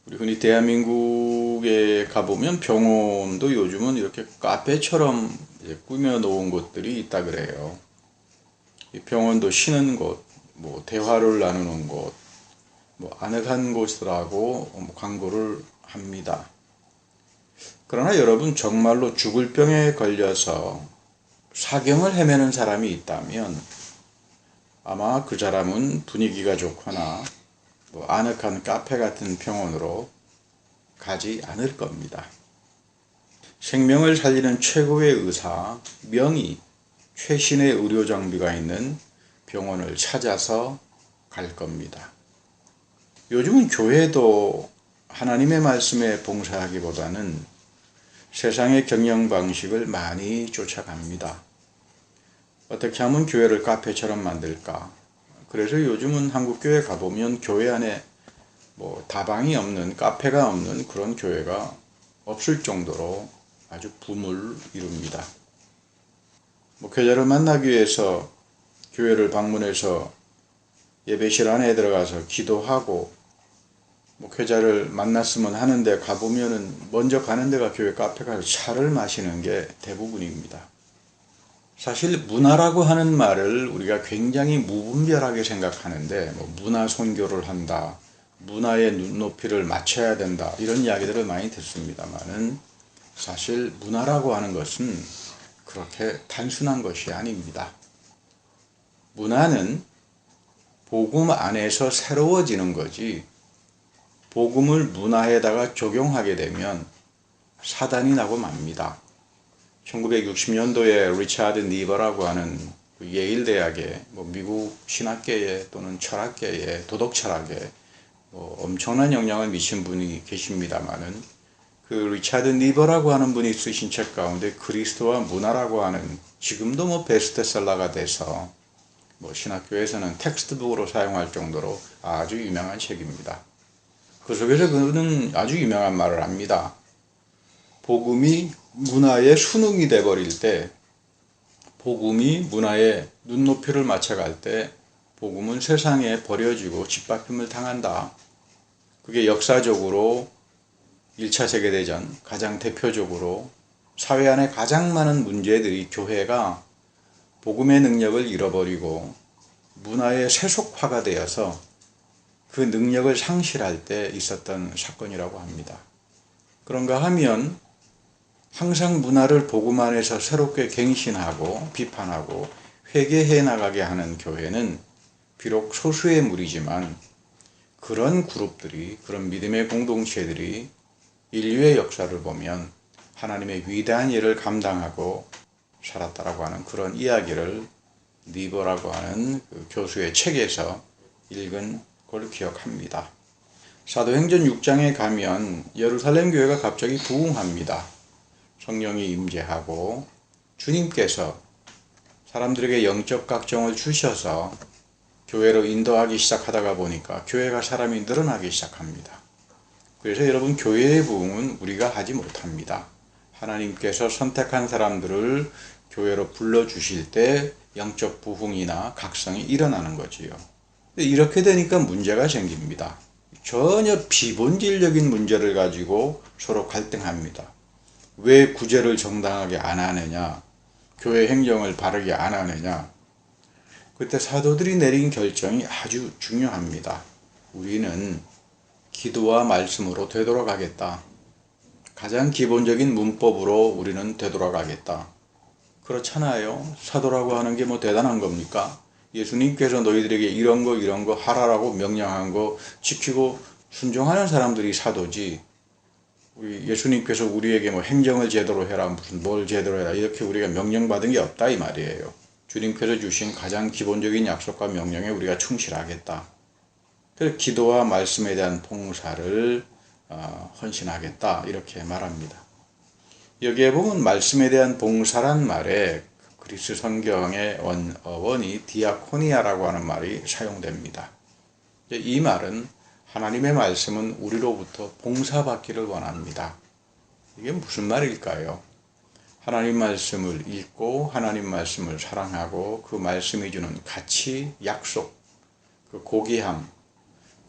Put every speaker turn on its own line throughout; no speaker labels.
우리 흔히 대한민국에 가보면 병원도 요즘은 이렇게 카페처럼 이제 꾸며 놓은 곳들이 있다 그래요. 이 병원도 쉬는 곳, 뭐 대화를 나누는 곳, 뭐 아늑한 곳이라고 광고를 합니다. 그러나 여러분 정말로 죽을 병에 걸려서 사경을 헤매는 사람이 있다면 아마 그 사람은 분위기가 좋거나 뭐 아늑한 카페 같은 병원으로 가지 않을 겁니다. 생명을 살리는 최고의 의사, 명의, 최신의 의료 장비가 있는 병원을 찾아서 갈 겁니다. 요즘은 교회도 하나님의 말씀에 봉사하기보다는 세상의 경영 방식을 많이 쫓아갑니다. 어떻게 하면 교회를 카페처럼 만들까? 그래서 요즘은 한국교회 가보면 교회 안에 뭐 다방이 없는, 카페가 없는 그런 교회가 없을 정도로 아주 붐을 이룹니다. 뭐 교회를 만나기 위해서 교회를 방문해서 예배실 안에 들어가서 기도하고 뭐 교자를 만났으면 하는데 가보면은 먼저 가는 데가 교회 카페 가서 차를 마시는 게 대부분입니다. 사실 문화라고 하는 말을 우리가 굉장히 무분별하게 생각하는데 뭐 문화 선교를 한다, 문화의 눈높이를 맞춰야 된다 이런 이야기들을 많이 듣습니다만은 사실 문화라고 하는 것은 그렇게 단순한 것이 아닙니다. 문화는 복음 안에서 새로워지는 거지 복음을 문화에다가 적용하게 되면 사단이 나고 맙니다. 1960년도에 리차드 니버라고 하는 예일 대학의 뭐 미국 신학계에 또는 철학계에 도덕 철학에 뭐 엄청난 영향을 미친 분이 계십니다만은 그 리차드 니버라고 하는 분이 쓰신 책 가운데 그리스도와 문화라고 하는 지금도 뭐 베스트셀러가 돼서 뭐 신학교에서는 텍스트북으로 사용할 정도로 아주 유명한 책입니다. 그 속에서 그는 아주 유명한 말을 합니다. 복음이 문화의 순응이 돼버릴 때, 복음이 문화의 눈높이를 맞춰갈 때, 복음은 세상에 버려지고 짓밟힘을 당한다. 그게 역사적으로 1차 세계대전, 가장 대표적으로 사회 안에 가장 많은 문제들이 교회가 복음의 능력을 잃어버리고 문화의 세속화가 되어서 그 능력을 상실할 때 있었던 사건이라고 합니다. 그런가 하면 항상 문화를 복음 안에서 새롭게 갱신하고 비판하고 회개해 나가게 하는 교회는 비록 소수의 무리지만 그런 그룹들이, 그런 믿음의 공동체들이 인류의 역사를 보면 하나님의 위대한 일을 감당하고 살았다라고 하는 그런 이야기를 니버라고 하는 그 교수의 책에서 읽은 걸 기억합니다. 사도행전 6장에 가면 예루살렘 교회가 갑자기 부흥합니다. 성령이 임재하고 주님께서 사람들에게 영적 각정을 주셔서 교회로 인도하기 시작하다가 보니까 교회가 사람이 늘어나기 시작합니다. 그래서 여러분 교회의 부흥은 우리가 하지 못합니다. 하나님께서 선택한 사람들을 교회로 불러주실 때 영적 부흥이나 각성이 일어나는 거지요. 이렇게 되니까 문제가 생깁니다. 전혀 비본질적인 문제를 가지고 서로 갈등합니다. 왜 구제를 정당하게 안 하느냐? 교회 행정을 바르게 안 하느냐? 그때 사도들이 내린 결정이 아주 중요합니다. 우리는 기도와 말씀으로 되돌아가겠다. 가장 기본적인 문법으로 우리는 되돌아가겠다. 그렇잖아요. 사도라고 하는 게 뭐 대단한 겁니까? 예수님께서 너희들에게 이런 거 하라라고 명령한 거 지키고 순종하는 사람들이 사도지. 우리 예수님께서 우리에게 뭐 행정을 제대로 해라, 무슨 뭘 제대로 해라 이렇게 우리가 명령받은 게 없다 이 말이에요. 주님께서 주신 가장 기본적인 약속과 명령에 우리가 충실하겠다. 그래서 기도와 말씀에 대한 봉사를 헌신하겠다 이렇게 말합니다. 여기에 보면 말씀에 대한 봉사란 말에 그리스 성경의 어원이 디아코니아라고 하는 말이 사용됩니다. 이 말은 하나님의 말씀은 우리로부터 봉사받기를 원합니다. 이게 무슨 말일까요? 하나님 말씀을 읽고 하나님 말씀을 사랑하고 그 말씀이 주는 가치, 약속, 그 고귀함,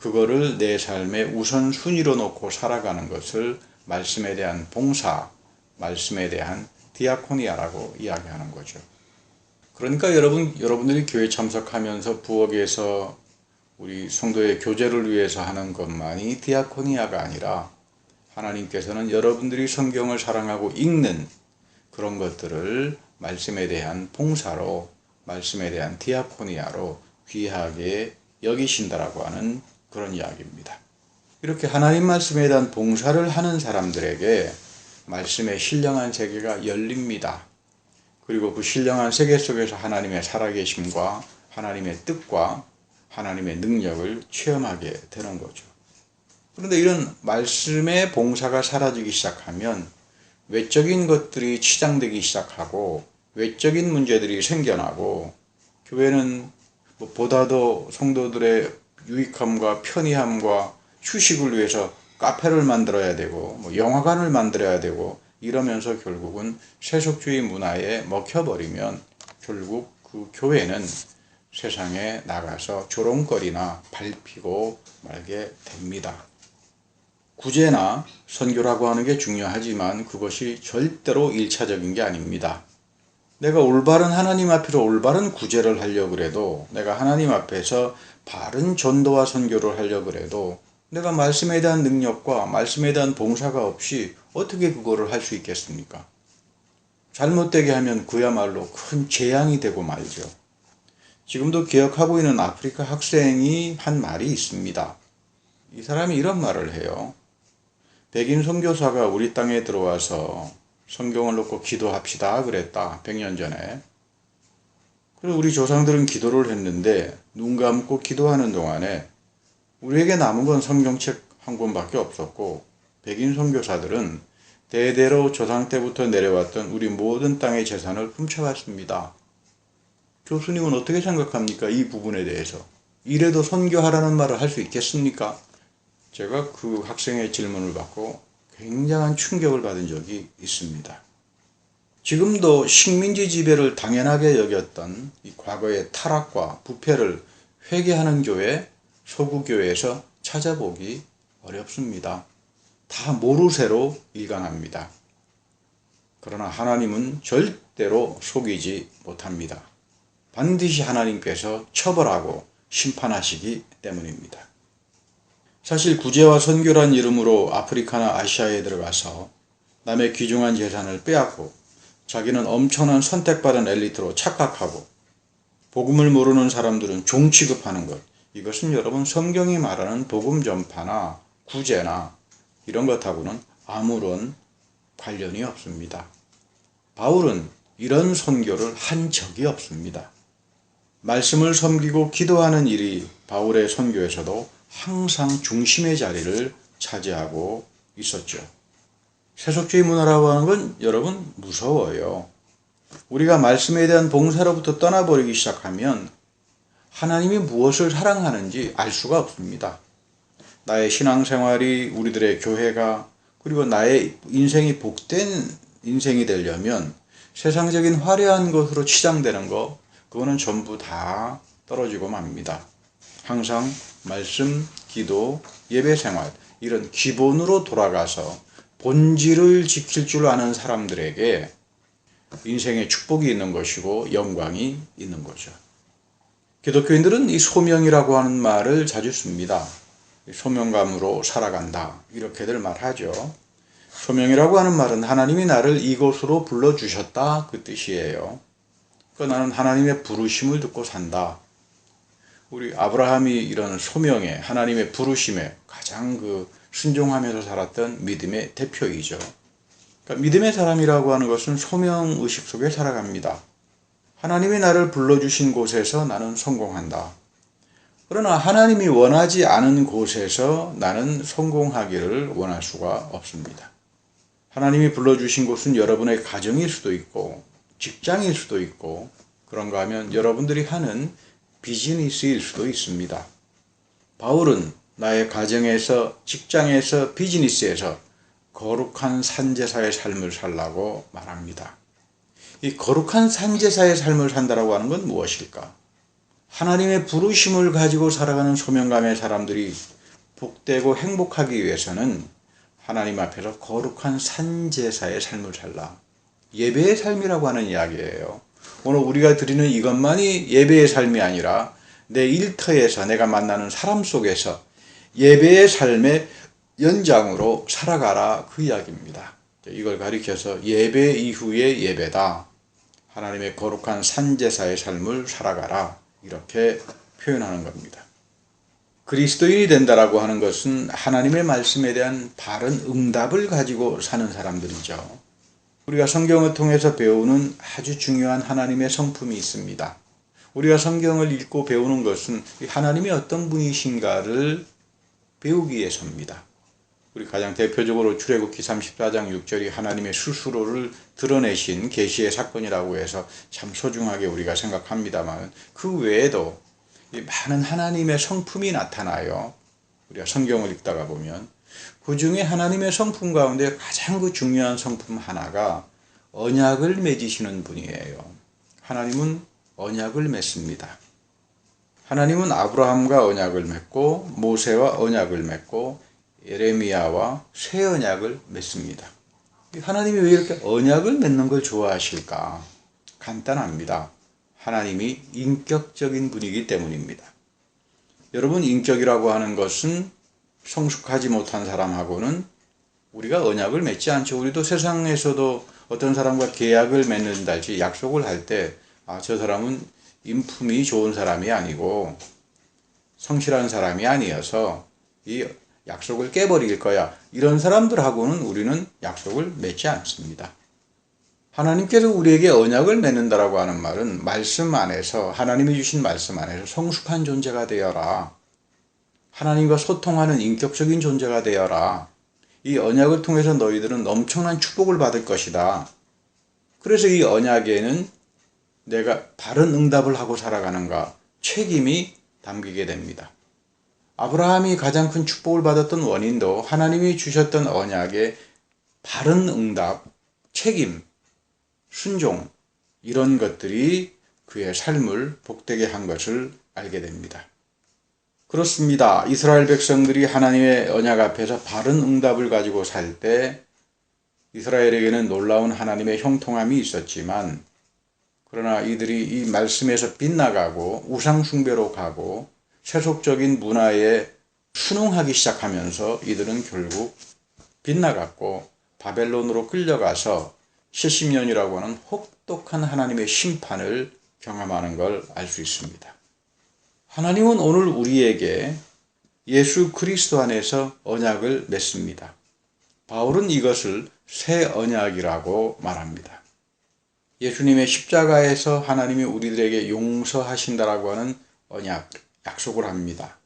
그거를 내 삶의 우선순위로 놓고 살아가는 것을 말씀에 대한 봉사, 말씀에 대한 디아코니아라고 이야기하는 거죠. 그러니까 여러분들이 교회 참석하면서 부엌에서 우리 성도의 교제를 위해서 하는 것만이 디아코니아가 아니라 하나님께서는 여러분들이 성경을 사랑하고 읽는 그런 것들을 말씀에 대한 봉사로, 말씀에 대한 디아코니아로 귀하게 여기신다라고 하는 그런 이야기입니다. 이렇게 하나님 말씀에 대한 봉사를 하는 사람들에게 말씀의 신령한 세계가 열립니다. 그리고 그 신령한 세계 속에서 하나님의 살아계심과 하나님의 뜻과 하나님의 능력을 체험하게 되는 거죠. 그런데 이런 말씀의 봉사가 사라지기 시작하면 외적인 것들이 치장되기 시작하고 외적인 문제들이 생겨나고 교회는 보다 더 성도들의 유익함과 편의함과 휴식을 위해서 카페를 만들어야 되고 영화관을 만들어야 되고 이러면서 결국은 세속주의 문화에 먹혀버리면 결국 그 교회는 세상에 나가서 조롱거리나 밟히고 말게 됩니다. 구제나 선교라고 하는 게 중요하지만 그것이 절대로 일차적인 게 아닙니다. 내가 올바른 하나님 앞에서 올바른 구제를 하려고 그래도, 내가 하나님 앞에서 바른 전도와 선교를 하려고 그래도 내가 말씀에 대한 능력과 말씀에 대한 봉사가 없이 어떻게 그거를 할 수 있겠습니까? 잘못되게 하면 그야말로 큰 재앙이 되고 말죠. 지금도 기억하고 있는 아프리카 학생이 한 말이 있습니다. 이 사람이 이런 말을 해요. 백인 선교사가 우리 땅에 들어와서 성경을 놓고 기도합시다 그랬다. 100년 전에. 그리고 우리 조상들은 기도를 했는데 눈 감고 기도하는 동안에 우리에게 남은 건 성경책 한 권밖에 없었고, 백인 선교사들은 대대로 조상 때부터 내려왔던 우리 모든 땅의 재산을 훔쳐갔습니다. 교수님은 어떻게 생각합니까? 이 부분에 대해서. 이래도 선교하라는 말을 할 수 있겠습니까? 제가 그 학생의 질문을 받고 굉장한 충격을 받은 적이 있습니다. 지금도 식민지 지배를 당연하게 여겼던 이 과거의 타락과 부패를 회개하는 교회, 소구교회에서 찾아보기 어렵습니다. 다 모르쇠로 일관합니다. 그러나 하나님은 절대로 속이지 못합니다. 반드시 하나님께서 처벌하고 심판하시기 때문입니다. 사실 구제와 선교란 이름으로 아프리카나 아시아에 들어가서 남의 귀중한 재산을 빼앗고 자기는 엄청난 선택받은 엘리트로 착각하고 복음을 모르는 사람들은 종 취급하는 것, 이것은 여러분 성경이 말하는 복음 전파나 구제나 이런 것하고는 아무런 관련이 없습니다. 바울은 이런 선교를 한 적이 없습니다. 말씀을 섬기고 기도하는 일이 바울의 선교에서도 항상 중심의 자리를 차지하고 있었죠. 세속주의 문화라고 하는 건 여러분 무서워요. 우리가 말씀에 대한 봉사로부터 떠나버리기 시작하면 하나님이 무엇을 사랑하는지 알 수가 없습니다. 나의 신앙생활이, 우리들의 교회가, 그리고 나의 인생이 복된 인생이 되려면 세상적인 화려한 것으로 치장되는 거, 그거는 전부 다 떨어지고 맙니다. 항상 말씀, 기도, 예배생활 이런 기본으로 돌아가서 본질을 지킬 줄 아는 사람들에게 인생의 축복이 있는 것이고 영광이 있는 거죠. 기독교인들은 이 소명이라고 하는 말을 자주 씁니다. 소명감으로 살아간다, 이렇게들 말하죠. 소명이라고 하는 말은 하나님이 나를 이곳으로 불러주셨다, 그 뜻이에요. 그러니까 나는 하나님의 부르심을 듣고 산다. 우리 아브라함이 이런 소명에, 하나님의 부르심에 가장 순종하면서 살았던 믿음의 대표이죠. 그러니까 믿음의 사람이라고 하는 것은 소명의식 속에 살아갑니다. 하나님이 나를 불러주신 곳에서 나는 성공한다. 그러나 하나님이 원하지 않은 곳에서 나는 성공하기를 원할 수가 없습니다. 하나님이 불러주신 곳은 여러분의 가정일 수도 있고 직장일 수도 있고, 그런가 하면 여러분들이 하는 비즈니스일 수도 있습니다. 바울은 나의 가정에서, 직장에서, 비즈니스에서 거룩한 산제사의 삶을 살라고 말합니다. 이 거룩한 산제사의 삶을 산다라고 하는 건 무엇일까? 하나님의 부르심을 가지고 살아가는 소명감의 사람들이 복되고 행복하기 위해서는 하나님 앞에서 거룩한 산제사의 삶을 살라. 예배의 삶이라고 하는 이야기예요. 오늘 우리가 드리는 이것만이 예배의 삶이 아니라 내 일터에서 내가 만나는 사람 속에서 예배의 삶의 연장으로 살아가라, 그 이야기입니다. 이걸 가리켜서 예배 이후의 예배다. 하나님의 거룩한 산제사의 삶을 살아가라, 이렇게 표현하는 겁니다. 그리스도인이 된다라고 하는 것은 하나님의 말씀에 대한 바른 응답을 가지고 사는 사람들이죠. 우리가 성경을 통해서 배우는 아주 중요한 하나님의 성품이 있습니다. 우리가 성경을 읽고 배우는 것은 하나님이 어떤 분이신가를 배우기 위해서입니다. 우리 가장 대표적으로 출애굽기 34장 6절이 하나님의 스스로를 드러내신 계시의 사건이라고 해서 참 소중하게 우리가 생각합니다만, 그 외에도 많은 하나님의 성품이 나타나요. 우리가 성경을 읽다가 보면 그 중에 하나님의 성품 가운데 가장 그 중요한 성품 하나가 언약을 맺으시는 분이에요. 하나님은 언약을 맺습니다. 하나님은 아브라함과 언약을 맺고 모세와 언약을 맺고 예레미야와 새 언약을 맺습니다. 하나님이 왜 이렇게 언약을 맺는 걸 좋아하실까? 간단합니다. 하나님이 인격적인 분이기 때문입니다. 여러분, 인격이라고 하는 것은 성숙하지 못한 사람하고는 우리가 언약을 맺지 않죠. 우리도 세상에서도 어떤 사람과 계약을 맺는달지 약속을 할 때, 저 사람은 인품이 좋은 사람이 아니고 성실한 사람이 아니어서 이 약속을 깨버릴 거야, 이런 사람들하고는 우리는 약속을 맺지 않습니다. 하나님께서 우리에게 언약을 맺는다라고 하는 말은 말씀 안에서, 하나님이 주신 말씀 안에서 성숙한 존재가 되어라, 하나님과 소통하는 인격적인 존재가 되어라, 이 언약을 통해서 너희들은 엄청난 축복을 받을 것이다. 그래서 이 언약에는 내가 바른 응답을 하고 살아가는가 책임이 담기게 됩니다. 아브라함이 가장 큰 축복을 받았던 원인도 하나님이 주셨던 언약의 바른 응답, 책임, 순종, 이런 것들이 그의 삶을 복되게 한 것을 알게 됩니다. 그렇습니다. 이스라엘 백성들이 하나님의 언약 앞에서 바른 응답을 가지고 살 때 이스라엘에게는 놀라운 하나님의 형통함이 있었지만, 그러나 이들이 이 말씀에서 빗나가고 우상 숭배로 가고 세속적인 문화에 순응하기 시작하면서 이들은 결국 빗나갔고 바벨론으로 끌려가서 70년이라고 하는 혹독한 하나님의 심판을 경험하는 걸 알 수 있습니다. 하나님은 오늘 우리에게 예수 그리스도 안에서 언약을 맺습니다. 바울은 이것을 새 언약이라고 말합니다. 예수님의 십자가에서 하나님이 우리들에게 용서하신다라고 하는 언약, 약속을 합니다.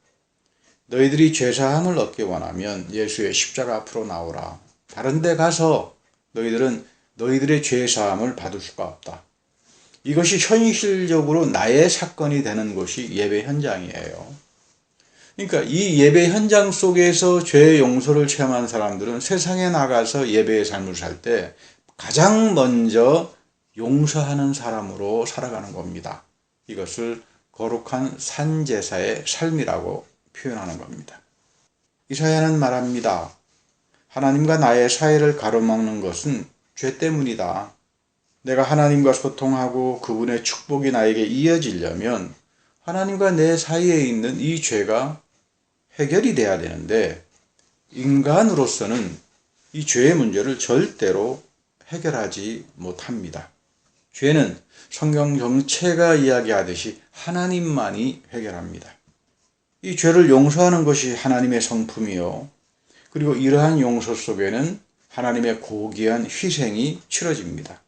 너희들이 죄사함을 얻기 원하면 예수의 십자가 앞으로 나오라. 다른 데 가서 너희들은 너희들의 죄사함을 받을 수가 없다. 이것이 현실적으로 나의 사건이 되는 곳이 예배 현장이에요. 그러니까 이 예배 현장 속에서 죄의 용서를 체험한 사람들은 세상에 나가서 예배의 삶을 살 때 가장 먼저 용서하는 사람으로 살아가는 겁니다. 이것을 거룩한 산제사의 삶이라고 표현하는 겁니다. 이사야는 말합니다. 하나님과 나의 사이를 가로막는 것은 죄 때문이다. 내가 하나님과 소통하고 그분의 축복이 나에게 이어지려면 하나님과 내 사이에 있는 이 죄가 해결이 돼야 되는데, 인간으로서는 이 죄의 문제를 절대로 해결하지 못합니다. 죄는 성경 전체가 이야기하듯이 하나님만이 해결합니다. 이 죄를 용서하는 것이 하나님의 성품이요, 그리고 이러한 용서 속에는 하나님의 고귀한 희생이 치러집니다.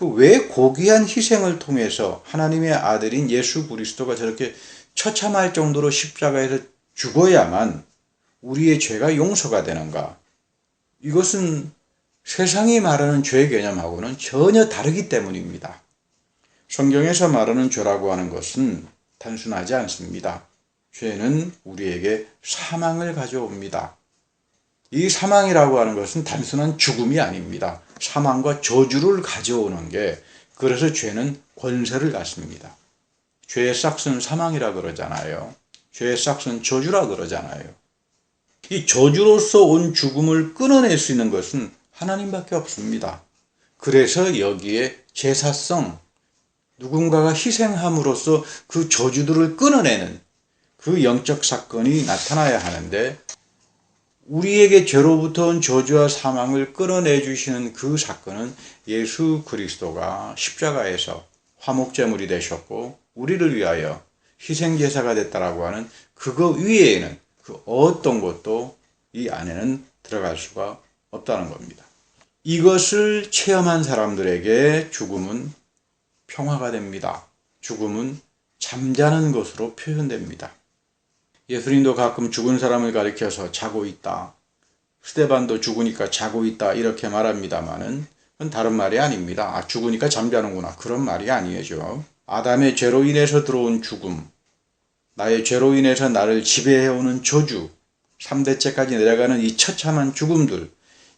왜 고귀한 희생을 통해서 하나님의 아들인 예수 그리스도가 저렇게 처참할 정도로 십자가에서 죽어야만 우리의 죄가 용서가 되는가? 이것은 세상이 말하는 죄 개념하고는 전혀 다르기 때문입니다. 성경에서 말하는 죄라고 하는 것은 단순하지 않습니다. 죄는 우리에게 사망을 가져옵니다. 이 사망이라고 하는 것은 단순한 죽음이 아닙니다. 사망과 저주를 가져오는 게, 그래서 죄는 권세를 갖습니다. 죄의 싹은 사망이라 그러잖아요. 죄의 싹은 저주라 그러잖아요. 이 저주로서 온 죽음을 끊어낼 수 있는 것은 하나님밖에 없습니다. 그래서 여기에 제사성, 누군가가 희생함으로써 그 저주들을 끊어내는 그 영적 사건이 나타나야 하는데, 우리에게 죄로부터 온 저주와 사망을 끊어내 주시는 그 사건은 예수 그리스도가 십자가에서 화목제물이 되셨고 우리를 위하여 희생제사가 됐다라고 하는 그거 위에는 그 어떤 것도 이 안에는 들어갈 수가 없다는 겁니다. 이것을 체험한 사람들에게 죽음은 평화가 됩니다. 죽음은 잠자는 것으로 표현됩니다. 예수님도 가끔 죽은 사람을 가리켜서 자고 있다, 스데반도 죽으니까 자고 있다 이렇게 말합니다마는 그건 다른 말이 아닙니다. 아, 죽으니까 잠자는구나, 그런 말이 아니죠. 아담의 죄로 인해서 들어온 죽음, 나의 죄로 인해서 나를 지배해오는 저주, 3대째까지 내려가는 이 처참한 죽음들,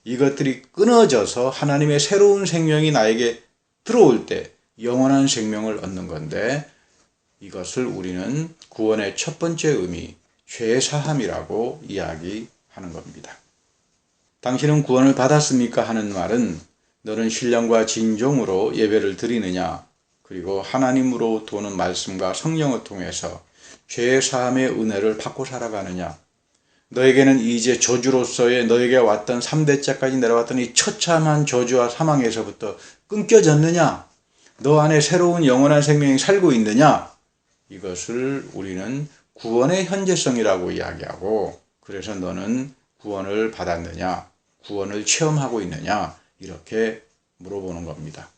이것들이 끊어져서 하나님의 새로운 생명이 나에게 들어올 때 영원한 생명을 얻는 건데, 이것을 우리는 구원의 첫 번째 의미, 죄사함이라고 이야기하는 겁니다. 당신은 구원을 받았습니까? 하는 말은 너는 신령과 진정으로 예배를 드리느냐, 그리고 하나님으로 도는 말씀과 성령을 통해서 죄사함의 은혜를 받고 살아가느냐, 너에게는 이제 저주로서의 너에게 왔던 3대째까지 내려왔던 이 처참한 저주와 사망에서부터 끊겨졌느냐, 너 안에 새로운 영원한 생명이 살고 있느냐, 이것을 우리는 구원의 현재성이라고 이야기하고, 그래서 너는 구원을 받았느냐, 구원을 체험하고 있느냐, 이렇게 물어보는 겁니다.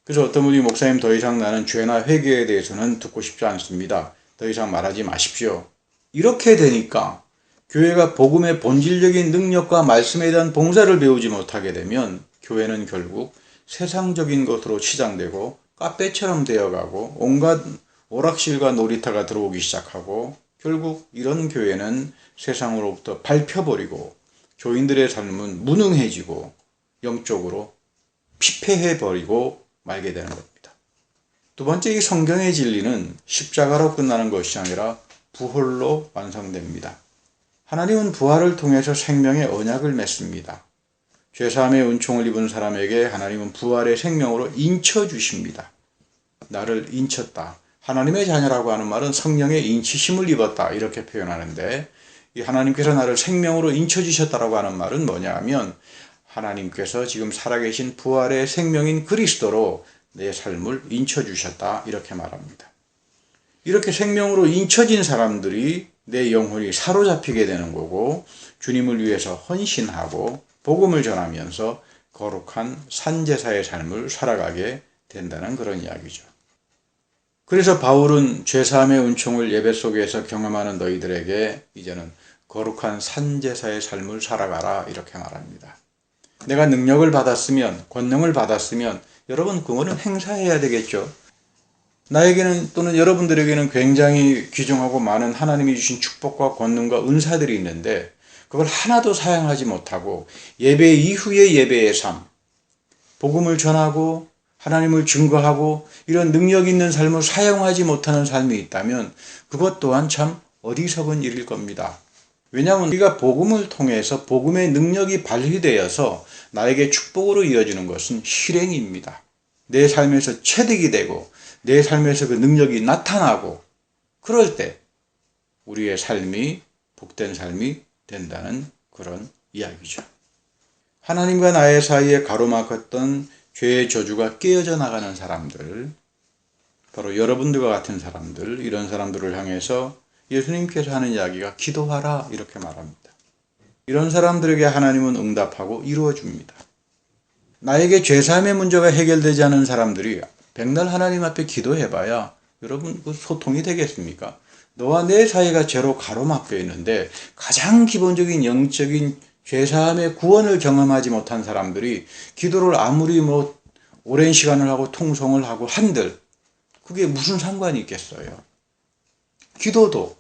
그래서 어떤 분이 목사님, 더 이상 나는 죄나 회개에 대해서는 듣고 싶지 않습니다, 더 이상 말하지 마십시오, 이렇게 되니까 교회가 복음의 본질적인 능력과 말씀에 대한 봉사를 배우지 못하게 되면 교회는 결국 세상적인 것으로 치장되고 카페처럼 되어가고 온갖 오락실과 놀이터가 들어오기 시작하고, 결국 이런 교회는 세상으로부터 밟혀버리고 교인들의 삶은 무능해지고 영적으로 피폐해버리고 말게 되는 겁니다. 두 번째, 이 성경의 진리는 십자가로 끝나는 것이 아니라 부활로 완성됩니다. 하나님은 부활을 통해서 생명의 언약을 맺습니다. 죄사함의 은총을 입은 사람에게 하나님은 부활의 생명으로 인쳐주십니다. 나를 인쳤다. 하나님의 자녀라고 하는 말은 성령의 인치심을 입었다, 이렇게 표현하는데, 이 하나님께서 나를 생명으로 인쳐주셨다라고 하는 말은 뭐냐 하면, 하나님께서 지금 살아계신 부활의 생명인 그리스도로 내 삶을 인쳐주셨다, 이렇게 말합니다. 이렇게 생명으로 인쳐진 사람들이 내 영혼이 사로잡히게 되는 거고, 주님을 위해서 헌신하고 복음을 전하면서 거룩한 산제사의 삶을 살아가게 된다는 그런 이야기죠. 그래서 바울은 죄사함의 은총을 예배 속에서 경험하는 너희들에게 이제는 거룩한 산제사의 삶을 살아가라, 이렇게 말합니다. 내가 능력을 받았으면, 권능을 받았으면 여러분 그거는 행사해야 되겠죠. 나에게는 또는 여러분들에게는 굉장히 귀중하고 많은 하나님이 주신 축복과 권능과 은사들이 있는데 그걸 하나도 사용하지 못하고 예배 이후의 예배의 삶, 복음을 전하고 하나님을 증거하고 이런 능력 있는 삶을 사용하지 못하는 삶이 있다면 그것 또한 참 어리석은 일일 겁니다. 왜냐하면 우리가 복음을 통해서 복음의 능력이 발휘되어서 나에게 축복으로 이어지는 것은 실행입니다. 내 삶에서 체득이 되고 내 삶에서 그 능력이 나타나고, 그럴 때 우리의 삶이 복된 삶이 된다는 그런 이야기죠. 하나님과 나의 사이에 가로막았던 죄의 저주가 깨어져 나가는 사람들, 바로 여러분들과 같은 사람들, 이런 사람들을 향해서 예수님께서 하는 이야기가 기도하라, 이렇게 말합니다. 이런 사람들에게 하나님은 응답하고 이루어줍니다. 나에게 죄사함의 문제가 해결되지 않은 사람들이 백날 하나님 앞에 기도해봐야 여러분 그 소통이 되겠습니까? 너와 내 사이가 죄로 가로막혀 있는데 가장 기본적인 영적인 죄사함의 구원을 경험하지 못한 사람들이 기도를 아무리 오랜 시간을 하고 통성을 하고 한들 그게 무슨 상관이 있겠어요? 기도도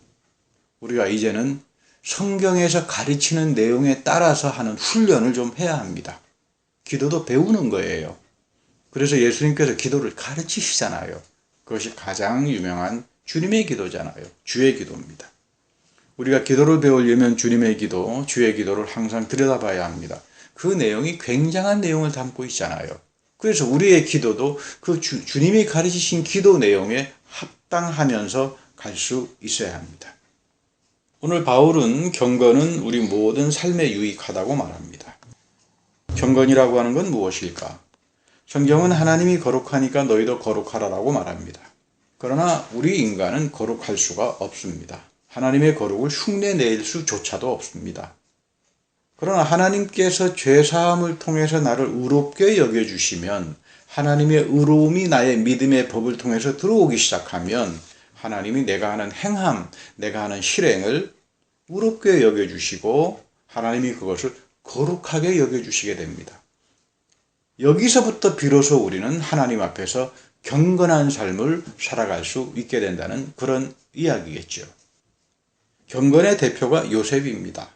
우리가 이제는 성경에서 가르치는 내용에 따라서 하는 훈련을 좀 해야 합니다. 기도도 배우는 거예요. 그래서 예수님께서 기도를 가르치시잖아요. 그것이 가장 유명한 주님의 기도잖아요. 주의 기도입니다. 우리가 기도를 배우려면 주님의 기도, 주의 기도를 항상 들여다봐야 합니다. 그 내용이 굉장한 내용을 담고 있잖아요. 그래서 우리의 기도도 그 주님이 가르치신 기도 내용에 합당하면서 갈 수 있어야 합니다. 오늘 바울은 경건은 우리 모든 삶에 유익하다고 말합니다. 경건이라고 하는 건 무엇일까? 성경은 하나님이 거룩하니까 너희도 거룩하라라고 말합니다. 그러나 우리 인간은 거룩할 수가 없습니다. 하나님의 거룩을 흉내낼 수조차도 없습니다. 그러나 하나님께서 죄사함을 통해서 나를 의롭게 여겨주시면 하나님의 의로움이 나의 믿음의 법을 통해서 들어오기 시작하면 하나님이 내가 하는 행함, 내가 하는 실행을 의롭게 여겨주시고 하나님이 그것을 거룩하게 여겨주시게 됩니다. 여기서부터 비로소 우리는 하나님 앞에서 경건한 삶을 살아갈 수 있게 된다는 그런 이야기겠죠. 경건의 대표가 요셉입니다.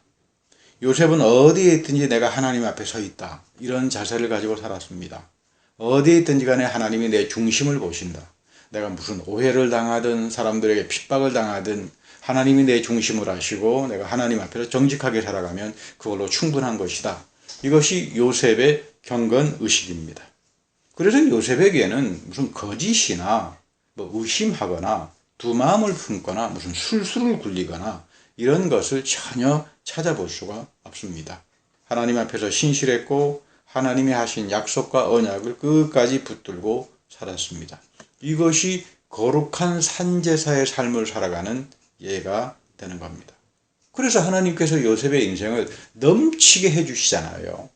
요셉은 어디에 있든지 내가 하나님 앞에 서 있다. 이런 자세를 가지고 살았습니다. 어디에 있든지 간에 하나님이 내 중심을 보신다. 내가 무슨 오해를 당하든 사람들에게 핍박을 당하든 하나님이 내 중심을 하시고 내가 하나님 앞에서 정직하게 살아가면 그걸로 충분한 것이다. 이것이 요셉의 경건 의식입니다. 그래서 요셉에게는 무슨 거짓이나 의심하거나 두 마음을 품거나 무슨 술수를 굴리거나 이런 것을 전혀 찾아볼 수가 없습니다. 하나님 앞에서 신실했고 하나님이 하신 약속과 언약을 끝까지 붙들고 살았습니다. 이것이 거룩한 산제사의 삶을 살아가는 예가 되는 겁니다. 그래서 하나님께서 요셉의 인생을 넘치게 해주시잖아요.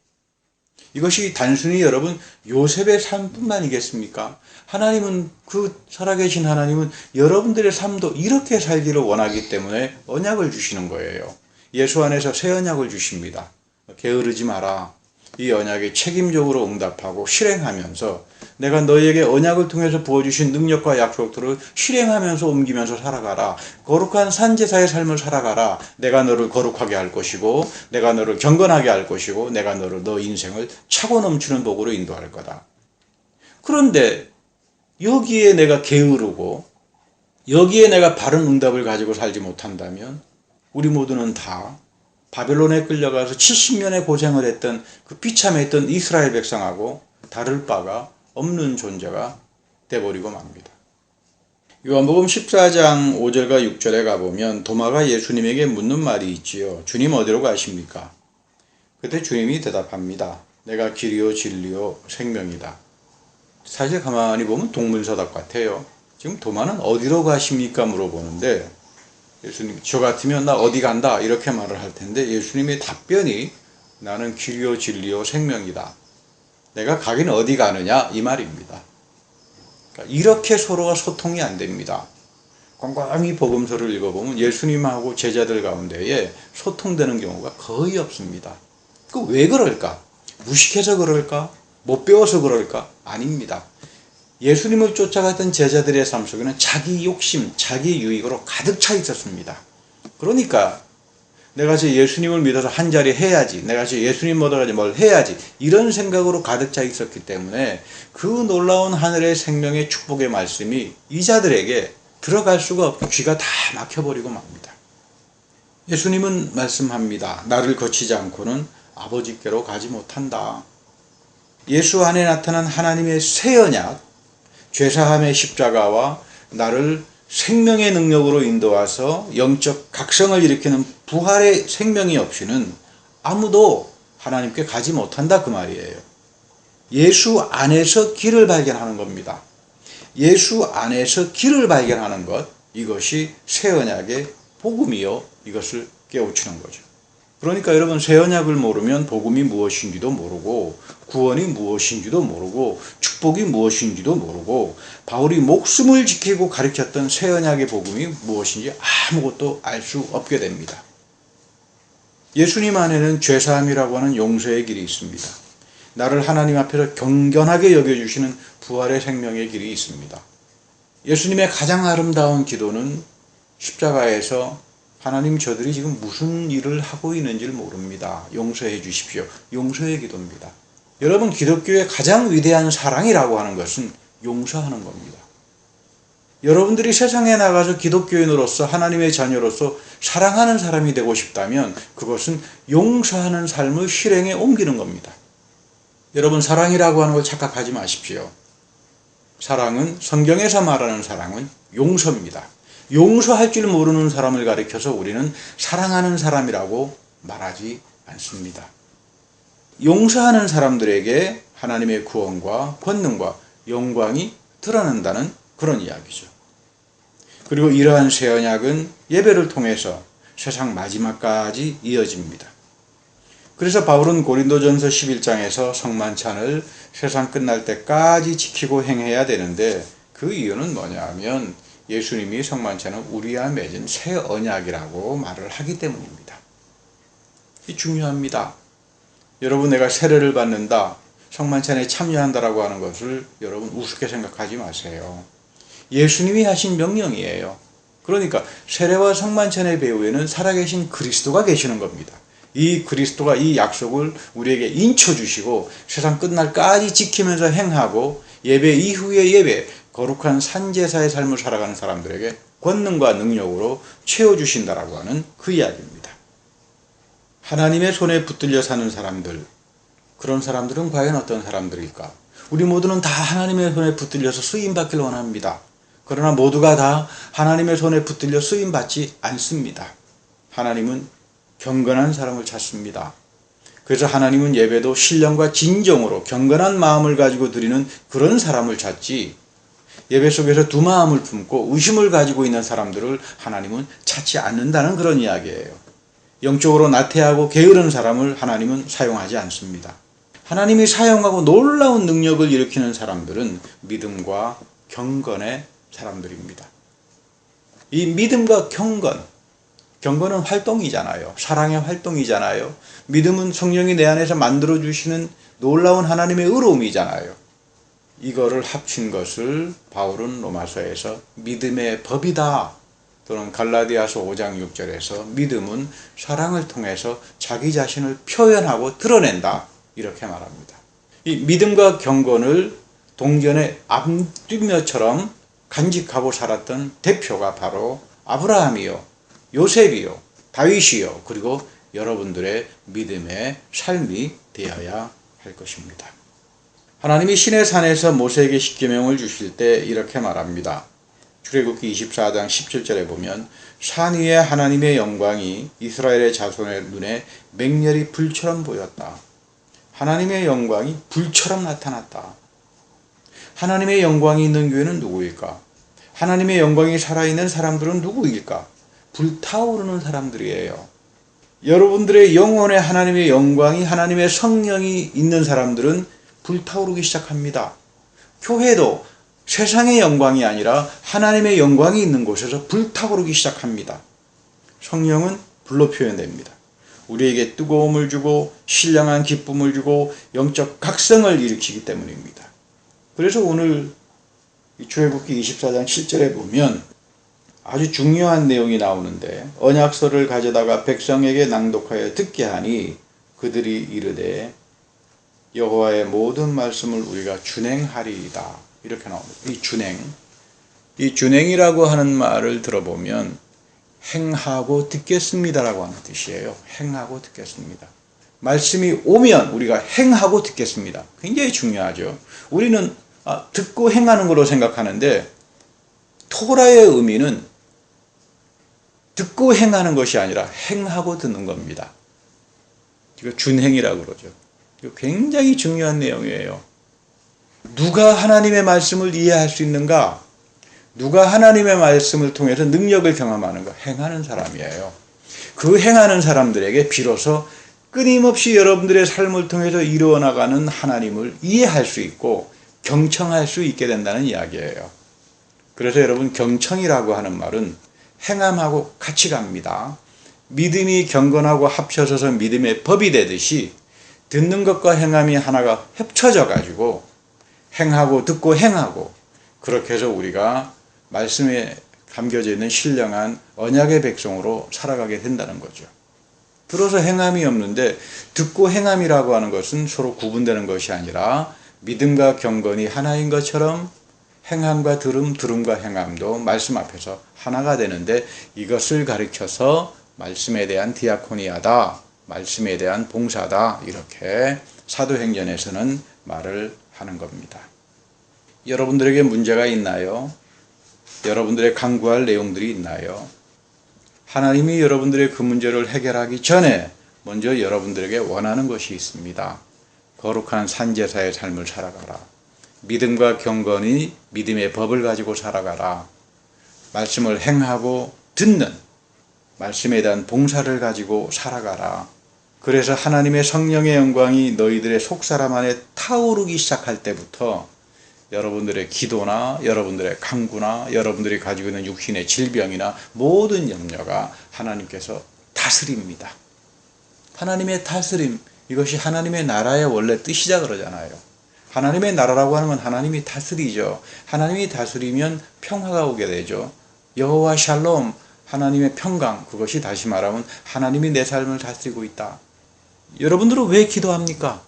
이것이 단순히 여러분 요셉의 삶뿐만이겠습니까? 하나님은 살아계신 하나님은 여러분들의 삶도 이렇게 살기를 원하기 때문에 언약을 주시는 거예요. 예수 안에서 새 언약을 주십니다. 게으르지 마라. 이 언약에 책임적으로 응답하고 실행하면서 내가 너희에게 언약을 통해서 부어주신 능력과 약속들을 실행하면서 옮기면서 살아가라. 거룩한 산제사의 삶을 살아가라. 내가 너를 거룩하게 할 것이고 내가 너를 경건하게 할 것이고 내가 너 인생을 차고 넘치는 복으로 인도할 거다. 그런데 여기에 내가 게으르고 여기에 내가 바른 응답을 가지고 살지 못한다면 우리 모두는 다 바벨론에 끌려가서 70년의 고생을 했던 그 비참했던 이스라엘 백성하고 다를 바가 없는 존재가 돼버리고 맙니다. 요한복음 14장 5절과 6절에 가보면 도마가 예수님에게 묻는 말이 있지요. 주님 어디로 가십니까? 그때 주님이 대답합니다. 내가 길이요 진리요 생명이다. 사실 가만히 보면 동문서답 같아요. 지금 도마는 어디로 가십니까? 물어보는데 예수님 저 같으면 나 어디 간다 이렇게 말을 할 텐데 예수님의 답변이 나는 길이요 진리요 생명이다. 내가 가긴 어디 가느냐 이 말입니다. 그러니까 이렇게 서로가 소통이 안 됩니다. 꼼꼼히 복음서를 읽어보면 예수님하고 제자들 가운데에 소통되는 경우가 거의 없습니다. 그 왜 그럴까? 무식해서 그럴까? 못 배워서 그럴까? 아닙니다. 예수님을 쫓아갔던 제자들의 삶 속에는 자기 욕심, 자기 유익으로 가득 차 있었습니다. 그러니까 내가 저 예수님을 믿어서 한 자리 해야지, 내가 저 예수님 얻어가지 뭘 해야지 이런 생각으로 가득 차 있었기 때문에 그 놀라운 하늘의 생명의 축복의 말씀이 이 자들에게 들어갈 수가 없고 귀가 다 막혀버리고 맙니다. 예수님은 말씀합니다. 나를 거치지 않고는 아버지께로 가지 못한다. 예수 안에 나타난 하나님의 새 언약, 죄사함의 십자가와 나를 생명의 능력으로 인도와서 영적 각성을 일으키는 부활의 생명이 없이는 아무도 하나님께 가지 못한다 그 말이에요. 예수 안에서 길을 발견하는 겁니다. 예수 안에서 길을 발견하는 것, 이것이 새 언약의 복음이요 이것을 깨우치는 거죠. 그러니까 여러분 새 언약을 모르면 복음이 무엇인지도 모르고 구원이 무엇인지도 모르고 축복이 무엇인지도 모르고 바울이 목숨을 지키고 가르쳤던 새 언약의 복음이 무엇인지 아무것도 알 수 없게 됩니다. 예수님 안에는 죄사함이라고 하는 용서의 길이 있습니다. 나를 하나님 앞에서 경건하게 여겨주시는 부활의 생명의 길이 있습니다. 예수님의 가장 아름다운 기도는 십자가에서 하나님 저들이 지금 무슨 일을 하고 있는지를 모릅니다. 용서해 주십시오. 용서의 기도입니다. 여러분 기독교의 가장 위대한 사랑이라고 하는 것은 용서하는 겁니다. 여러분들이 세상에 나가서 기독교인으로서 하나님의 자녀로서 사랑하는 사람이 되고 싶다면 그것은 용서하는 삶을 실행에 옮기는 겁니다. 여러분, 사랑이라고 하는 걸 착각하지 마십시오. 사랑은, 성경에서 말하는 사랑은 용서입니다. 용서할 줄 모르는 사람을 가리켜서 우리는 사랑하는 사람이라고 말하지 않습니다. 용서하는 사람들에게 하나님의 구원과 권능과 영광이 드러난다는 그런 이야기죠. 그리고 이러한 새 언약은 예배를 통해서 세상 마지막까지 이어집니다. 그래서 바울은 고린도전서 11장에서 성만찬을 세상 끝날 때까지 지키고 행해야 되는데, 그 이유는 뭐냐면 예수님이 성만찬은 우리와 맺은 새 언약이라고 말을 하기 때문입니다. 이 중요합니다. 여러분, 내가 세례를 받는다, 성만찬에 참여한다라고 하는 것을 여러분 우습게 생각하지 마세요. 예수님이 하신 명령이에요. 그러니까 세례와 성만찬의 배후에는 살아계신 그리스도가 계시는 겁니다. 이 그리스도가 이 약속을 우리에게 인쳐주시고 세상 끝날까지 지키면서 행하고 예배 이후의 예배, 거룩한 산제사의 삶을 살아가는 사람들에게 권능과 능력으로 채워주신다라고 하는 그 이야기입니다. 하나님의 손에 붙들려 사는 사람들, 그런 사람들은 과연 어떤 사람들일까? 우리 모두는 다 하나님의 손에 붙들려서 쓰임받기를 원합니다. 그러나 모두가 다 하나님의 손에 붙들려 쓰임받지 않습니다. 하나님은 경건한 사람을 찾습니다. 그래서 하나님은 예배도 신령과 진정으로 경건한 마음을 가지고 드리는 그런 사람을 찾지, 예배 속에서 두 마음을 품고 의심을 가지고 있는 사람들을 하나님은 찾지 않는다는 그런 이야기예요. 영적으로 나태하고 게으른 사람을 하나님은 사용하지 않습니다. 하나님이 사용하고 놀라운 능력을 일으키는 사람들은 믿음과 경건의 사람들입니다. 이 믿음과 경건은 활동이잖아요. 사랑의 활동이잖아요. 믿음은 성령이 내 안에서 만들어주시는 놀라운 하나님의 의로움이잖아요. 이거를 합친 것을 바울은 로마서에서 믿음의 법이다, 또는 갈라디아서 5장 6절에서 믿음은 사랑을 통해서 자기 자신을 표현하고 드러낸다, 이렇게 말합니다. 이 믿음과 경건을 동전의 앞뒤며처럼 간직하고 살았던 대표가 바로 아브라함이요, 요셉이요, 다윗이요, 그리고 여러분들의 믿음의 삶이 되어야 할 것입니다. 하나님이 시내 산에서 모세에게 십계명을 주실 때 이렇게 말합니다. 출애굽기 24장 17절에 보면 산 위에 하나님의 영광이 이스라엘의 자손의 눈에 맹렬히 불처럼 보였다. 하나님의 영광이 불처럼 나타났다. 하나님의 영광이 있는 교회는 누구일까? 하나님의 영광이 살아있는 사람들은 누구일까? 불타오르는 사람들이에요. 여러분들의 영혼에 하나님의 영광이, 하나님의 성령이 있는 사람들은 불타오르기 시작합니다. 교회도 세상의 영광이 아니라 하나님의 영광이 있는 곳에서 불타오르기 시작합니다. 성령은 불로 표현됩니다. 우리에게 뜨거움을 주고 신령한 기쁨을 주고 영적 각성을 일으키기 때문입니다. 그래서 오늘 출애굽기 24장 7절에 보면 아주 중요한 내용이 나오는데, 언약서를 가져다가 백성에게 낭독하여 듣게 하니 그들이 이르되 여호와의 모든 말씀을 우리가 준행하리이다, 이렇게 나옵니다. 이 준행이라고 하는 말을 들어보면 행하고 듣겠습니다라고 하는 뜻이에요. 행하고 듣겠습니다. 말씀이 오면 우리가 행하고 듣겠습니다. 굉장히 중요하죠. 우리는 듣고 행하는 걸로 생각하는데, 토라의 의미는 듣고 행하는 것이 아니라 행하고 듣는 겁니다. 이거 준행이라고 그러죠. 이거 굉장히 중요한 내용이에요. 누가 하나님의 말씀을 이해할 수 있는가? 누가 하나님의 말씀을 통해서 능력을 경험하는가? 행하는 사람이에요. 그 행하는 사람들에게 비로소 끊임없이 여러분들의 삶을 통해서 이루어나가는 하나님을 이해할 수 있고 경청할 수 있게 된다는 이야기예요. 그래서 여러분, 경청이라고 하는 말은 행함하고 같이 갑니다. 믿음이 경건하고 합쳐져서 믿음의 법이 되듯이 듣는 것과 행함이 하나가 합쳐져 가지고 행하고 듣고 행하고, 그렇게 해서 우리가 말씀에 담겨져 있는 신령한 언약의 백성으로 살아가게 된다는 거죠. 들어서 행함이 없는데, 듣고 행함이라고 하는 것은 서로 구분되는 것이 아니라 믿음과 경건이 하나인 것처럼 행함과 들음, 들음과 행함도 말씀 앞에서 하나가 되는데 이것을 가리켜서 말씀에 대한 디아코니아다, 말씀에 대한 봉사다, 이렇게 사도행전에서는 말을 하는 겁니다. 여러분들에게 문제가 있나요? 여러분들의 간구할 내용들이 있나요? 하나님이 여러분들의 그 문제를 해결하기 전에 먼저 여러분들에게 원하는 것이 있습니다. 거룩한 산제사의 삶을 살아가라. 믿음과 경건이 믿음의 법을 가지고 살아가라. 말씀을 행하고 듣는 말씀에 대한 봉사를 가지고 살아가라. 그래서 하나님의 성령의 영광이 너희들의 속사람 안에 타오르기 시작할 때부터 여러분들의 기도나 여러분들의 간구나 여러분들이 가지고 있는 육신의 질병이나 모든 염려가 하나님께서 다스립니다. 하나님의 다스림, 이것이 하나님의 나라의 원래 뜻이자 그러잖아요. 하나님의 나라라고 하는 건 하나님이 다스리죠. 하나님이 다스리면 평화가 오게 되죠. 여호와 샬롬, 하나님의 평강, 그것이 다시 말하면 하나님이 내 삶을 다스리고 있다. 여러분들은 왜 기도합니까?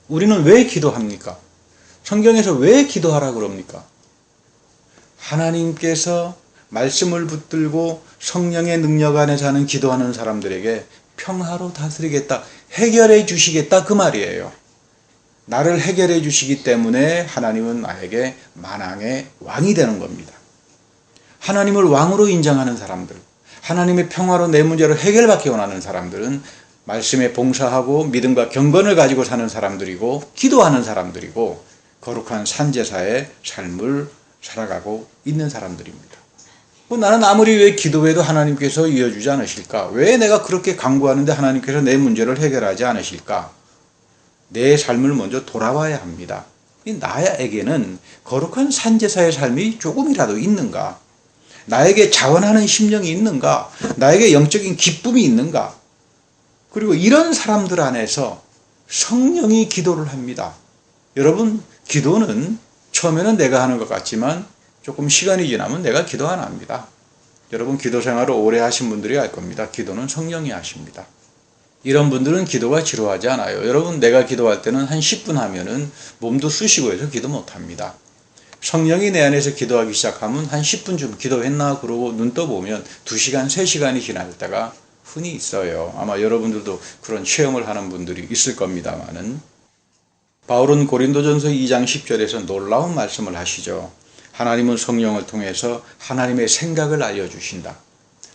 우리는 왜 기도합니까? 성경에서 왜 기도하라 그럽니까? 하나님께서 말씀을 붙들고 성령의 능력 안에서 하는 기도하는 사람들에게 평화로 다스리겠다, 해결해 주시겠다, 그 말이에요. 나를 해결해 주시기 때문에 하나님은 나에게 만왕의 왕이 되는 겁니다. 하나님을 왕으로 인정하는 사람들, 하나님의 평화로 내 문제를 해결받기 원하는 사람들은 말씀에 봉사하고 믿음과 경건을 가지고 사는 사람들이고 기도하는 사람들이고 거룩한 산제사의 삶을 살아가고 있는 사람들입니다. 나는 아무리 왜 기도해도 하나님께서 이어주지 않으실까? 왜 내가 그렇게 간구하는데 하나님께서 내 문제를 해결하지 않으실까? 내 삶을 먼저 돌아봐야 합니다. 나에게는 거룩한 산제사의 삶이 조금이라도 있는가? 나에게 자원하는 심령이 있는가? 나에게 영적인 기쁨이 있는가? 그리고 이런 사람들 안에서 성령이 기도를 합니다. 여러분, 기도는 처음에는 내가 하는 것 같지만 조금 시간이 지나면 내가 기도 안 합니다. 여러분, 기도 생활을 오래 하신 분들이 알 겁니다. 기도는 성령이 하십니다. 이런 분들은 기도가 지루하지 않아요. 여러분, 내가 기도할 때는 한 10분 하면은 몸도 쑤시고 해서 기도 못 합니다. 성령이 내 안에서 기도하기 시작하면 한 10분 좀 기도했나 그러고 눈 떠보면 2시간, 3시간이 지날 때가 흔히 있어요. 아마 여러분들도 그런 체험을 하는 분들이 있을 겁니다만은, 바울은 고린도전서 2장 10절에서 놀라운 말씀을 하시죠. 하나님은 성령을 통해서 하나님의 생각을 알려주신다.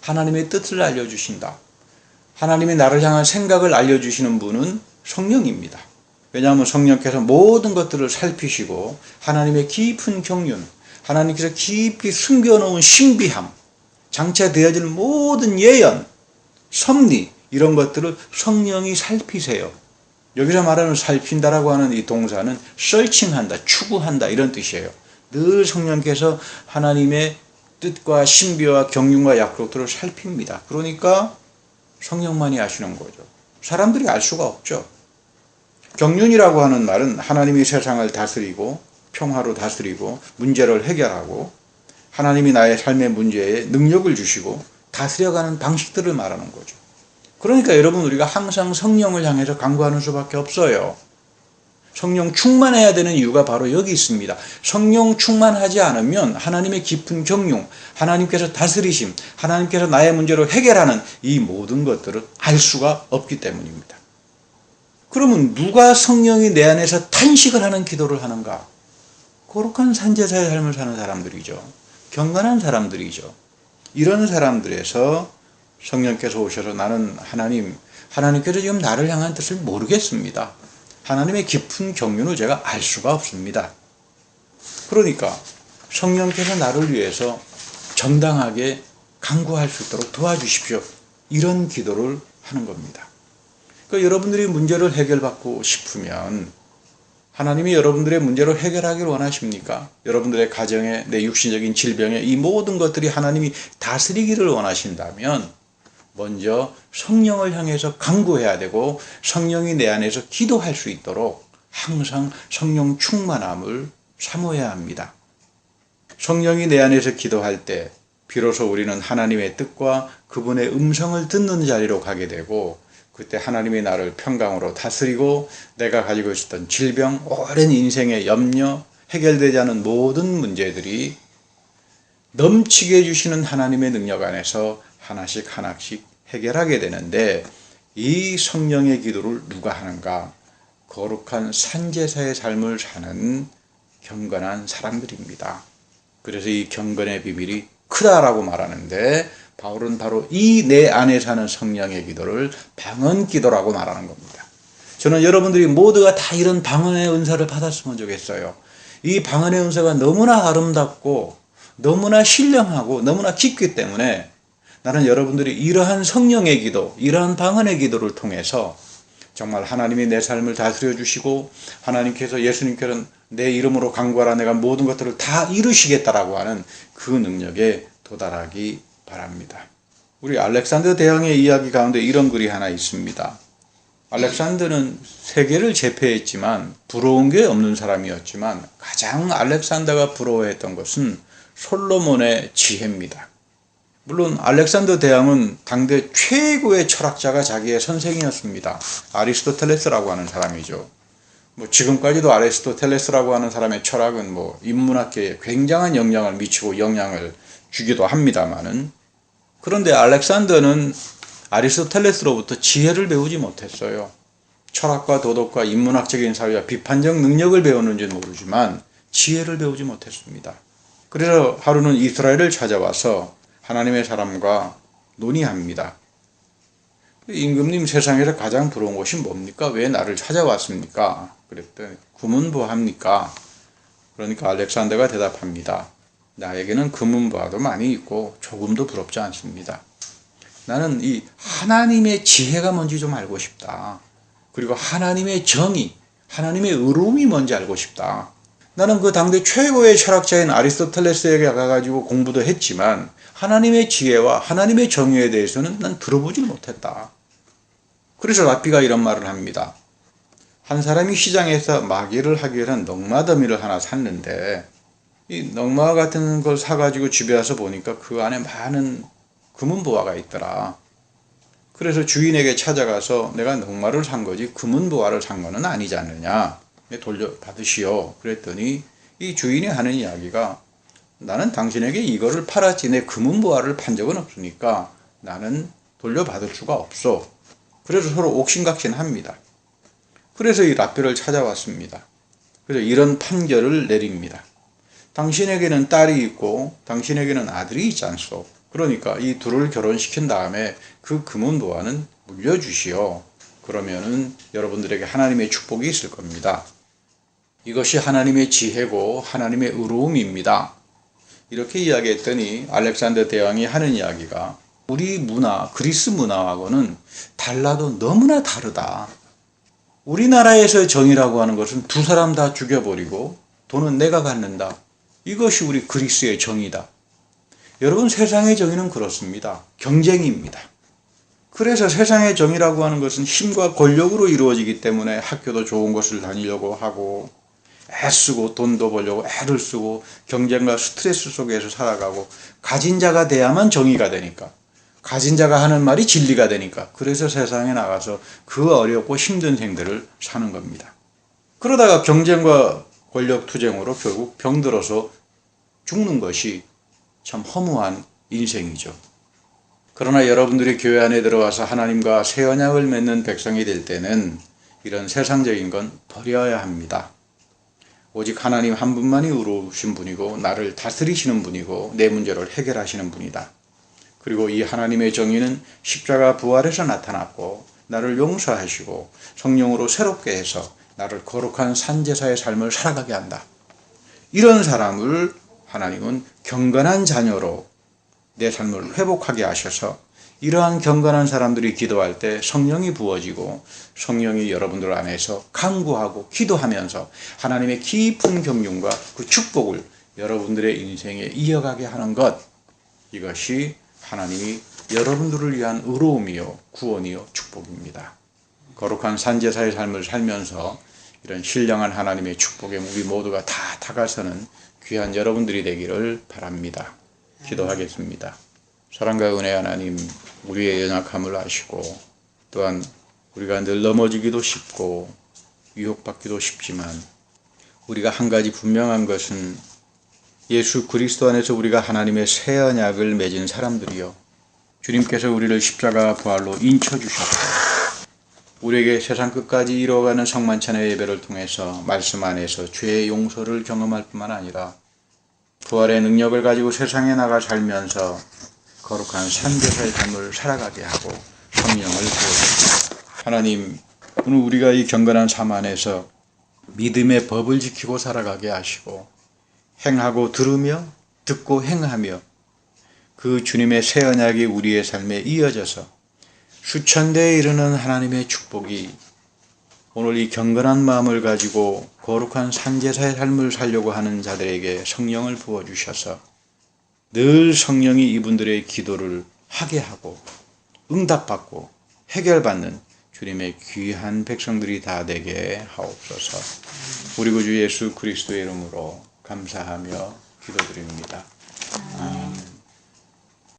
하나님의 뜻을 알려주신다. 하나님이 나를 향한 생각을 알려주시는 분은 성령입니다. 왜냐하면 성령께서 모든 것들을 살피시고 하나님의 깊은 경륜, 하나님께서 깊이 숨겨놓은 신비함, 장차되어질 모든 예언, 섭리, 이런 것들을 성령이 살피세요. 여기서 말하는 살핀다라고 하는 이 동사는 searching한다, 추구한다, 이런 뜻이에요. 늘 성령께서 하나님의 뜻과 신비와 경륜과 약속들을 살핍니다. 그러니까 성령만이 아시는 거죠. 사람들이 알 수가 없죠. 경륜이라고 하는 말은 하나님이 세상을 다스리고 평화로 다스리고 문제를 해결하고 하나님이 나의 삶의 문제에 능력을 주시고 다스려가는 방식들을 말하는 거죠. 그러니까 여러분, 우리가 항상 성령을 향해서 간구하는 수밖에 없어요. 성령 충만해야 되는 이유가 바로 여기 있습니다. 성령 충만하지 않으면 하나님의 깊은 경륜, 하나님께서 다스리심, 하나님께서 나의 문제를 해결하는 이 모든 것들을 알 수가 없기 때문입니다. 그러면 누가 성령이 내 안에서 탄식을 하는 기도를 하는가? 거룩한 산제사의 삶을 사는 사람들이죠. 경건한 사람들이죠. 이런 사람들에서 성령께서 오셔서 나는 하나님께서 지금 나를 향한 뜻을 모르겠습니다. 하나님의 깊은 경륜을 제가 알 수가 없습니다. 그러니까 성령께서 나를 위해서 정당하게 간구할 수 있도록 도와주십시오. 이런 기도를 하는 겁니다. 그러니까 여러분들이 문제를 해결받고 싶으면 하나님이 여러분들의 문제를 해결하기를 원하십니까? 여러분들의 가정에, 내 육신적인 질병에 이 모든 것들이 하나님이 다스리기를 원하신다면 먼저 성령을 향해서 간구해야 되고 성령이 내 안에서 기도할 수 있도록 항상 성령 충만함을 사모해야 합니다. 성령이 내 안에서 기도할 때 비로소 우리는 하나님의 뜻과 그분의 음성을 듣는 자리로 가게 되고, 그때 하나님이 나를 평강으로 다스리고 내가 가지고 있었던 질병, 오랜 인생의 염려, 해결되지 않은 모든 문제들이 넘치게 해주시는 하나님의 능력 안에서 하나씩 하나씩 해결하게 되는데, 이 성령의 기도를 누가 하는가? 거룩한 산제사의 삶을 사는 경건한 사람들입니다. 그래서 이 경건의 비밀이 크다라고 말하는데, 바울은 바로 이 내 안에 사는 성령의 기도를 방언 기도라고 말하는 겁니다. 저는 여러분들이 모두가 다 이런 방언의 은사를 받았으면 좋겠어요. 이 방언의 은사가 너무나 아름답고 너무나 신령하고 너무나 깊기 때문에 나는 여러분들이 이러한 성령의 기도, 이러한 방언의 기도를 통해서 정말 하나님이 내 삶을 다스려 주시고, 하나님께서, 예수님께서는 내 이름으로 간구하라 내가 모든 것들을 다 이루시겠다라고 하는 그 능력에 도달하기 바랍니다. 우리 알렉산더 대왕의 이야기 가운데 이런 글이 하나 있습니다. 알렉산더는 세계를 제패했지만 부러운 게 없는 사람이었지만, 가장 알렉산더가 부러워했던 것은 솔로몬의 지혜입니다. 물론 알렉산더 대왕은 당대 최고의 철학자가 자기의 선생이었습니다. 아리스토텔레스라고 하는 사람이죠. 지금까지도 아리스토텔레스라고 하는 사람의 철학은 인문학계에 굉장한 영향을 미치고 영향을 주기도 합니다만은, 그런데 알렉산더는 아리스토텔레스로부터 지혜를 배우지 못했어요. 철학과 도덕과 인문학적인 사회와 비판적 능력을 배웠는지는 모르지만 지혜를 배우지 못했습니다. 그래서 하루는 이스라엘을 찾아와서 하나님의 사람과 논의합니다. 임금님, 세상에서 가장 부러운 것이 뭡니까? 왜 나를 찾아왔습니까? 그랬더니 금은보화입니까? 그러니까 알렉산더가 대답합니다. 나에게는 금은보화도 많이 있고 조금도 부럽지 않습니다. 나는 이 하나님의 지혜가 뭔지 좀 알고 싶다. 그리고 하나님의 정의, 하나님의 의로움이 뭔지 알고 싶다. 나는 그 당대 최고의 철학자인 아리스토텔레스에게 가가지고 공부도 했지만 하나님의 지혜와 하나님의 정의에 대해서는 난 들어보질 못했다. 그래서 랍비가 이런 말을 합니다. 한 사람이 시장에서 마개를 하기 위해서 넉마더미를 하나 샀는데, 이 넉마 같은 걸 사가지고 집에 와서 보니까 그 안에 많은 금은보화가 있더라. 그래서 주인에게 찾아가서 내가 넉마를 산 거지 금은보화를 산 거는 아니지 않느냐, 돌려받으시오. 그랬더니 이 주인이 하는 이야기가, 나는 당신에게 이거를 팔았지 내 금은보화를 판 적은 없으니까 나는 돌려받을 수가 없어. 그래서 서로 옥신각신합니다. 그래서 이 랍비를 찾아왔습니다. 그래서 이런 판결을 내립니다. 당신에게는 딸이 있고 당신에게는 아들이 있지 않소. 그러니까 이 둘을 결혼시킨 다음에 그 금은보화는 물려주시오. 그러면은 여러분들에게 하나님의 축복이 있을 겁니다. 이것이 하나님의 지혜고 하나님의 의로움입니다. 이렇게 이야기했더니 알렉산더 대왕이 하는 이야기가, 우리 문화, 그리스 문화하고는 달라도 너무나 다르다. 우리나라에서의 정의라고 하는 것은 두 사람 다 죽여버리고 돈은 내가 갖는다. 이것이 우리 그리스의 정의다. 여러분, 세상의 정의는 그렇습니다. 경쟁입니다. 그래서 세상의 정의라고 하는 것은 힘과 권력으로 이루어지기 때문에 학교도 좋은 곳을 다니려고 하고, 애쓰고 돈도 벌려고 애를 쓰고 경쟁과 스트레스 속에서 살아가고, 가진 자가 돼야만 정의가 되니까, 가진 자가 하는 말이 진리가 되니까, 그래서 세상에 나가서 그 어렵고 힘든 생들을 사는 겁니다. 그러다가 경쟁과 권력 투쟁으로 결국 병들어서 죽는 것이 참 허무한 인생이죠. 그러나 여러분들이 교회 안에 들어와서 하나님과 새 언약을 맺는 백성이 될 때는 이런 세상적인 건 버려야 합니다. 오직 하나님 한 분만이 의로우신 분이고 나를 다스리시는 분이고 내 문제를 해결하시는 분이다. 그리고 이 하나님의 정의는 십자가 부활에서 나타났고 나를 용서하시고 성령으로 새롭게 해서 나를 거룩한 산제사의 삶을 살아가게 한다. 이런 사람을 하나님은 경건한 자녀로 내 삶을 회복하게 하셔서, 이러한 경건한 사람들이 기도할 때 성령이 부어지고 성령이 여러분들 안에서 간구하고 기도하면서 하나님의 깊은 경륜과 그 축복을 여러분들의 인생에 이어가게 하는 것, 이것이 하나님이 여러분들을 위한 의로움이요 구원이요 축복입니다. 거룩한 산제사의 삶을 살면서 이런 신령한 하나님의 축복에 우리 모두가 다 다가서는 귀한 여러분들이 되기를 바랍니다. 기도하겠습니다. 사랑과 은혜 하나님, 우리의 연약함을 아시고 또한 우리가 늘 넘어지기도 쉽고 유혹받기도 쉽지만 우리가 한 가지 분명한 것은 예수 그리스도 안에서 우리가 하나님의 새 언약을 맺은 사람들이요, 주님께서 우리를 십자가 부활로 인쳐주셨고 우리에게 세상 끝까지 이루어가는 성만찬의 예배를 통해서 말씀 안에서 죄의 용서를 경험할 뿐만 아니라 부활의 능력을 가지고 세상에 나가 살면서 거룩한 산제사의 삶을 살아가게 하고 성령을 부어줍니다. 하나님, 오늘 우리가 이 경건한 삶 안에서 믿음의 법을 지키고 살아가게 하시고 행하고 들으며 듣고 행하며 그 주님의 새 언약이 우리의 삶에 이어져서 수천 대에 이르는 하나님의 축복이 오늘 이 경건한 마음을 가지고 거룩한 산제사의 삶을 살려고 하는 자들에게 성령을 부어주셔서 늘 성령이 이분들의 기도를 하게 하고 응답받고 해결받는 주님의 귀한 백성들이 다 되게 하옵소서. 우리 구주 예수 그리스도의 이름으로 감사하며 기도드립니다.